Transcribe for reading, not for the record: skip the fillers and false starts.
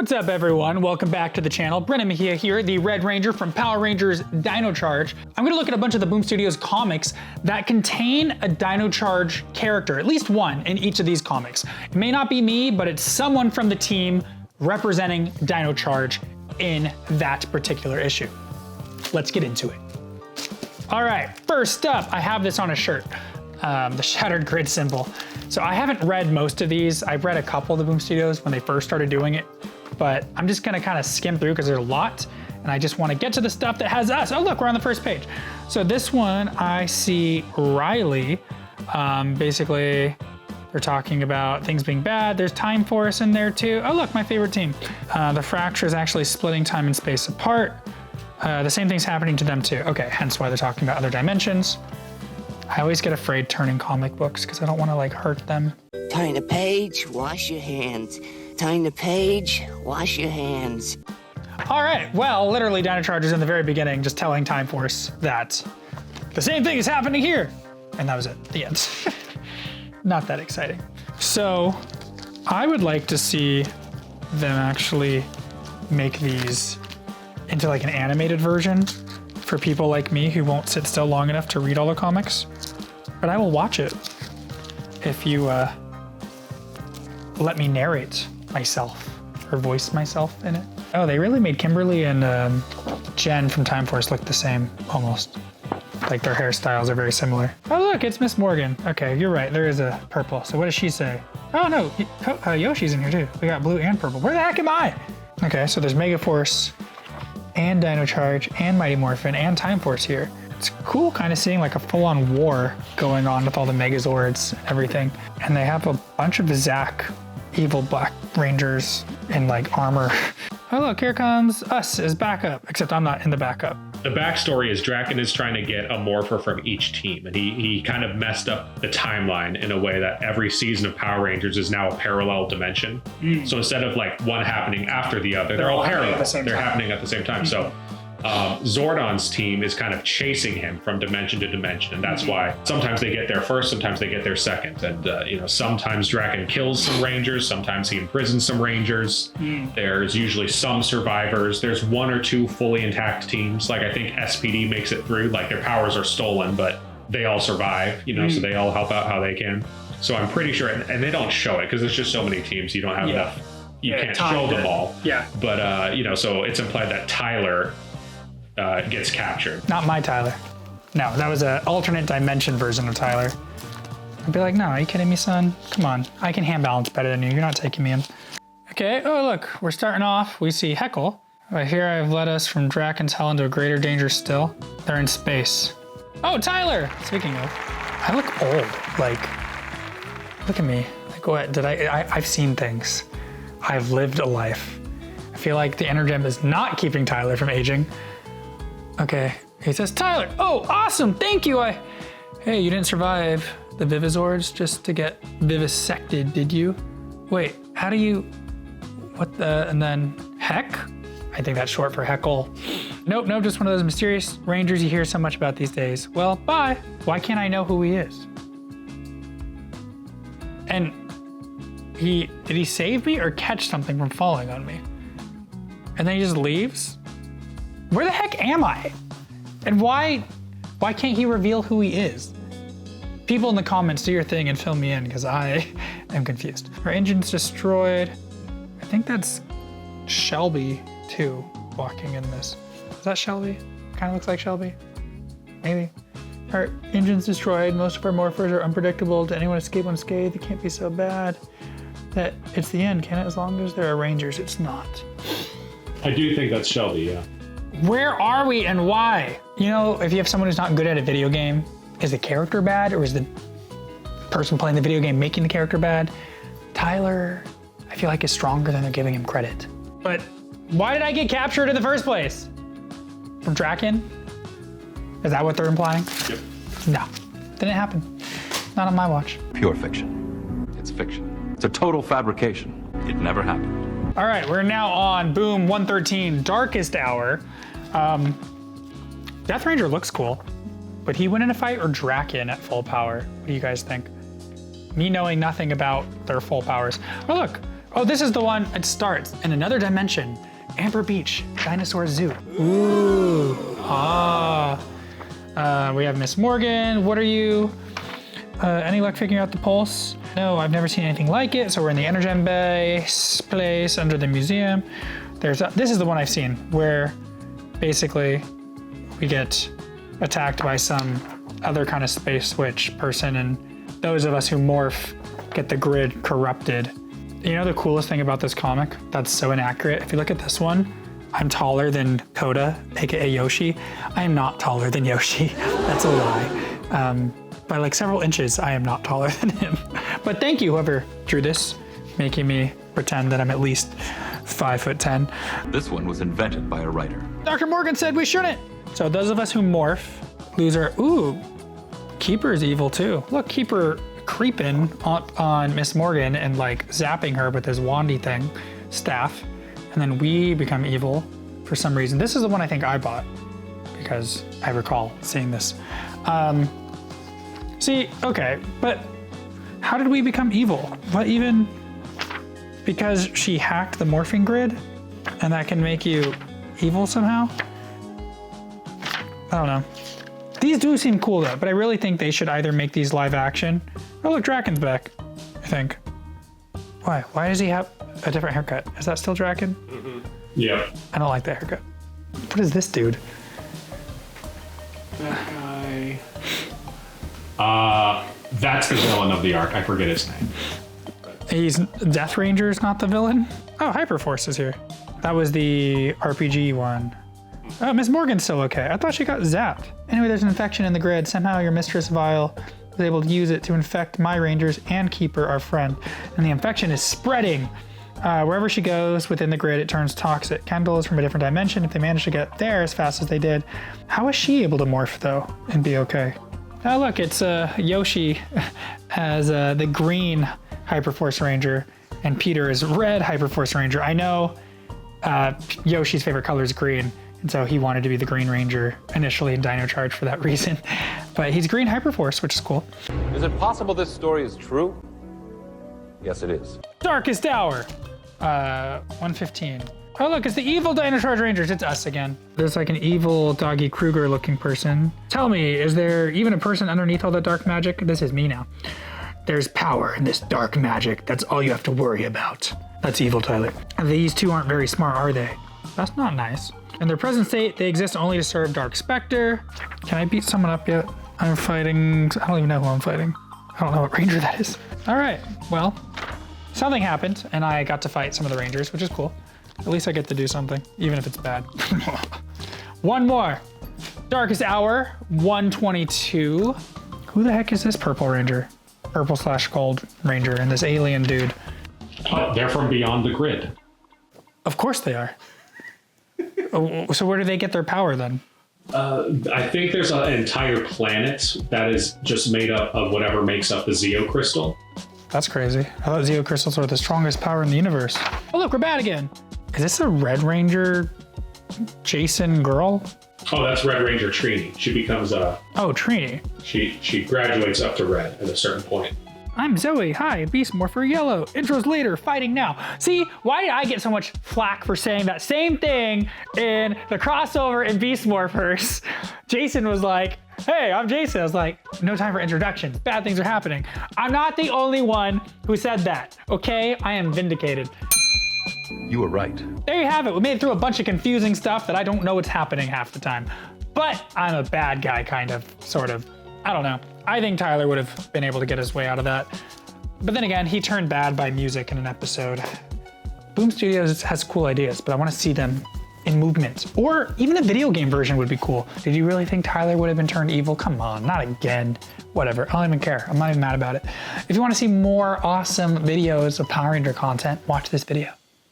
What's up everyone? Welcome back to the channel. Brennan Mejia here, the Red Ranger from Power Rangers Dino Charge. I'm gonna look at a bunch of the Boom Studios comics that contain a Dino Charge character, at least one in each of these comics. It may not be me, but it's someone from the team representing Dino Charge in that particular issue. Let's get into it. All right, first up, I have this on a shirt. The Shattered Grid symbol. So I haven't read most of these. I've read a couple of the Boom Studios when they first started doing it, but I'm just gonna kind of skim through because there's a lot, and I just want to get to the stuff that has us. Oh look, we're on the first page. So this one, I see Riley. Basically, they're talking about things being bad. There's Time Force in there too. Oh look, my favorite team. The Fracture is actually splitting time and space apart. The same thing's happening to them too. Okay, hence why they're talking about other dimensions. I always get afraid turning comic books because I don't want to like hurt them. Turn the page, wash your hands. Turn the page, wash your hands. All right, well, literally Dino Charge is in the very beginning just telling Time Force that the same thing is happening here. And that was it, the end. Not that exciting. So I would like to see them actually make these into like an animated version for people like me who won't sit still long enough to read all the comics. But I will watch it if you let me narrate myself or voice myself in it. Oh, they really made Kimberly and Jen from Time Force look the same, almost. Like their hairstyles are very similar. Oh look, it's Miss Morgan. Okay, you're right, there is a purple. So what does she say? Oh no, Yoshi's in here too. We got blue and purple. Where the heck am I? Okay, so there's Mega Force and Dino Charge and Mighty Morphin and Time Force here. It's cool kind of seeing like a full-on war going on with all the Megazords and everything. And they have a bunch of Zack evil Black Rangers in like armor. Oh look, here comes us as backup, except I'm not in the backup. The backstory is Draken is trying to get a morpher from each team, and he kind of messed up the timeline in a way that every season of Power Rangers is now a parallel dimension. So instead of like one happening after the other, they're all parallel. They're happening at the same time. So Zordon's team is kind of chasing him from dimension to dimension, and that's why sometimes they get there first, sometimes they get there second. And you know, sometimes Draken kills some Rangers, sometimes he imprisons some Rangers. There's usually some survivors. There's one or two fully intact teams. Like I think SPD makes it through. Like their powers are stolen, but they all survive. You know, so they all help out how they can. So I'm pretty sure, and they don't show it because there's just so many teams. You don't have enough. You can't show them all. But you know, so it's implied that Tyler gets captured. Not my Tyler. No, that was an alternate dimension version of Tyler. I'd be like, no, are you kidding me, son? Come on, I can hand balance better than you. You're not taking me in. Okay, oh look, we're starting off. We see Heckle. Right here I've led us from Draken's hell into a greater danger still. They're in space. Oh, Tyler! Speaking of, I look old. Like, look at me. Like what, I've seen things. I've lived a life. I feel like the Energem is not keeping Tyler from aging. Okay, he says, Tyler, oh, awesome, thank you. Hey, you didn't survive the Vivizords just to get vivisected, did you? Wait, how do you, and then Heck? I think that's short for Heckle. Nope, just one of those mysterious Rangers you hear so much about these days. Well, bye. Why can't I know who he is? And did he save me or catch something from falling on me? And then he just leaves? Where the heck am I? And why can't he reveal who he is? People in the comments, do your thing and fill me in because I am confused. Our engine's destroyed. I think that's Shelby too, walking in this. Is that Shelby? Kind of looks like Shelby. Maybe. Our engine's destroyed. Most of our morphers are unpredictable. Did anyone escape unscathed? It can't be so bad. That it's the end, can it? As long as there are Rangers, it's not. I do think that's Shelby, yeah. Where are we and why? You know, if you have someone who's not good at a video game, is the character bad or is the person playing the video game making the character bad? Tyler, I feel like is stronger than they're giving him credit. But why did I get captured in the first place? From Draken? Is that what they're implying? Yep. No, didn't happen. Not on my watch. Pure fiction. It's fiction. It's a total fabrication. It never happened. All right, we're now on Boom 113, Darkest Hour. Death Ranger looks cool, but he win in a fight or Draken at full power? What do you guys think? Me knowing nothing about their full powers. Oh look, Oh, this is the one, it starts in another dimension. Amber Beach, Dinosaur Zoo. Ooh, we have Miss Morgan. What are you? Any luck figuring out the pulse? No, I've never seen anything like it. So we're in the Energen base place under the museum. This is the one I've seen where basically we get attacked by some other kind of space switch person, and those of us who morph get the grid corrupted. You know the coolest thing about this comic that's so inaccurate? If you look at this one, I'm taller than Koda, aka Yoshi. I am not taller than Yoshi. That's a lie. By like several inches, I am not taller than him. But thank you, whoever drew this, making me pretend that I'm at least 5'10". This one was invented by a writer. Dr. Morgan said we shouldn't. So those of us who morph lose our, ooh, Keeper's evil too. Look, Keeper creeping on Miss Morgan and like zapping her with his wandy thing, staff. And then we become evil for some reason. This is the one I think I bought because I recall seeing this. See, okay, but how did we become evil? What even? Because she hacked the morphing grid and that can make you evil somehow? I don't know. These do seem cool though, but I really think they should either make these live action. Oh look, Draken's back, I think. Why? Why does he have a different haircut? Is that still Draken? Mm-hmm. Yeah. I don't like that haircut. What is this dude? That guy. That's the villain of the arc. I forget his name. He's Death Ranger's not the villain? Oh, Hyperforce is here. That was the RPG one. Oh, Miss Morgan's still okay. I thought she got zapped. Anyway, there's an infection in the grid. Somehow your Mistress Vile was able to use it to infect my Rangers and Keeper, our friend. And the infection is spreading. Wherever she goes within the grid, it turns toxic. Kendall is from a different dimension. If they manage to get there as fast as they did, how is she able to morph though and be okay? Oh look, it's Yoshi as the green Hyperforce Ranger and Peter is red Hyperforce Ranger. I know Yoshi's favorite color is green, and so he wanted to be the Green Ranger initially in Dino Charge for that reason. But he's green Hyperforce, which is cool. Is it possible this story is true? Yes, it is. Darkest Hour, 115. Oh look, it's the evil Dino Charge Rangers. It's us again. There's like an evil Doggy Kruger looking person. Tell me, is there even a person underneath all the dark magic? This is me now. There's power in this dark magic. That's all you have to worry about. That's evil, Tyler. These two aren't very smart, are they? That's not nice. In their present state, they exist only to serve Dark Spectre. Can I beat someone up yet? I'm fighting, I don't even know who I'm fighting. I don't know what Ranger that is. All right, well, something happened and I got to fight some of the Rangers, which is cool. At least I get to do something, even if it's bad. One more. Darkest Hour, 122. Who the heck is this purple Ranger? Purple/gold Ranger and this alien dude. They're from beyond the grid. Of course they are. So where do they get their power then? I think there's an entire planet that is just made up of whatever makes up the Zeo crystal. That's crazy. I thought Zeo crystals were the strongest power in the universe. Oh look, we're bad again. Is this a Red Ranger Jason girl? Oh, that's Red Ranger Trini. She becomes a... Oh, Trini. She graduates up to red at a certain point. I'm Zoe. Hi, Beast Morpher Yellow. Intros later, fighting now. See, why did I get so much flack for saying that same thing in the crossover in Beast Morphers? Jason was like, hey, I'm Jason. I was like, no time for introductions. Bad things are happening. I'm not the only one who said that, okay? I am vindicated. You were right. There you have it. We made it through a bunch of confusing stuff that I don't know what's happening half the time. But I'm a bad guy, kind of, sort of. I don't know. I think Tyler would have been able to get his way out of that. But then again, he turned bad by music in an episode. Boom Studios has cool ideas, but I want to see them in movement. Or even a video game version would be cool. Did you really think Tyler would have been turned evil? Come on, not again. Whatever, I don't even care. I'm not even mad about it. If you want to see more awesome videos of Power Ranger content, watch this video.